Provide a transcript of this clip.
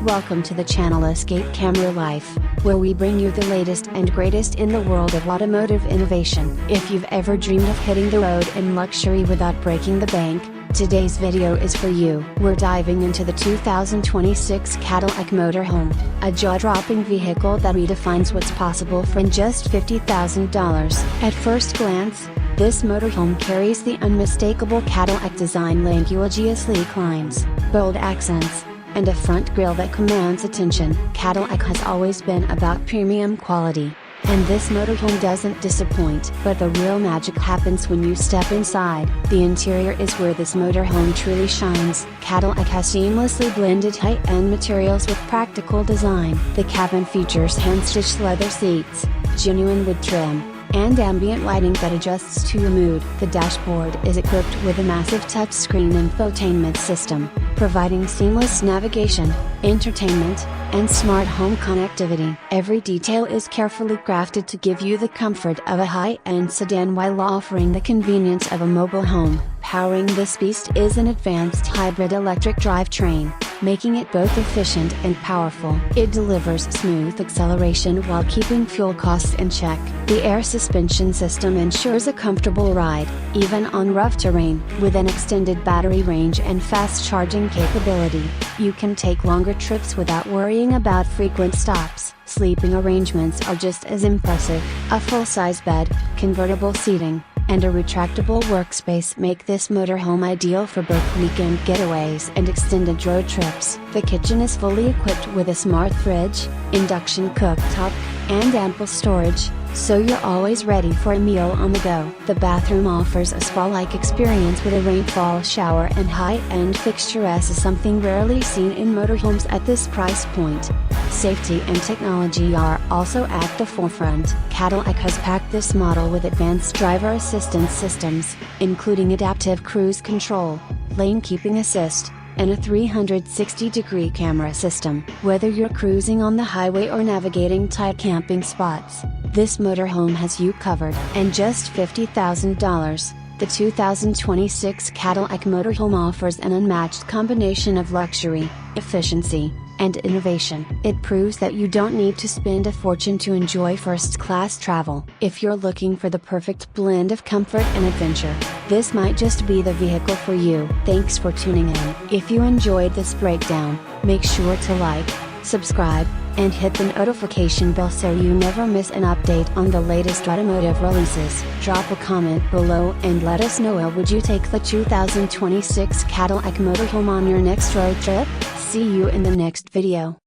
welcome to the channel Escape Camera Life, where we bring you the latest and greatest in the world of automotive innovation. If you've ever dreamed of hitting the road in luxury without breaking the bank, today's video is for you. We're diving into the 2026 Cadillac Motorhome, a jaw-dropping vehicle that redefines what's possible for just $50,000. At first glance, this motorhome carries the unmistakable Cadillac design, languagey sleek lines, bold accents, and a front grille that commands attention. Cadillac has always been about premium quality, and this motorhome doesn't disappoint. But the real magic happens when you step inside. The interior is where this motorhome truly shines. Cadillac has seamlessly blended high-end materials with practical design. The cabin features hand-stitched leather seats, genuine wood trim, and ambient lighting that adjusts to your mood. The dashboard is equipped with a massive touchscreen infotainment system, providing seamless navigation, entertainment, and smart home connectivity. Every detail is carefully crafted to give you the comfort of a high-end sedan while offering the convenience of a mobile home. Powering this beast is an advanced hybrid electric drivetrain, making it both efficient and powerful. It delivers smooth acceleration while keeping fuel costs in check. The air suspension system ensures a comfortable ride, even on rough terrain. With an extended battery range and fast charging capability, you can take longer trips without worrying about frequent stops. Sleeping arrangements are just as impressive. A full-size bed, convertible seating, and a retractable workspace make this motorhome ideal for both weekend getaways and extended road trips. The kitchen is fully equipped with a smart fridge, induction cooktop, and ample storage, so you're always ready for a meal on the go. The bathroom offers a spa-like experience with a rainfall shower and high-end fixtures, something rarely seen in motorhomes at this price point. Safety and technology are also at the forefront. Cadillac has packed this model with advanced driver assistance systems, including adaptive cruise control, lane keeping assist, and a 360-degree camera system. Whether you're cruising on the highway or navigating tight camping spots, this motorhome has you covered. And just $50,000, the 2026 Cadillac Motorhome offers an unmatched combination of luxury, efficiency, and innovation. It proves that you don't need to spend a fortune to enjoy first-class travel. If you're looking for the perfect blend of comfort and adventure, this might just be the vehicle for you. Thanks for tuning in. If you enjoyed this breakdown, make sure to like, subscribe, and hit the notification bell so you never miss an update on the latest automotive releases. Drop a comment below and let us know, would you take the 2026 Cadillac Motorhome on your next road trip? See you in the next video.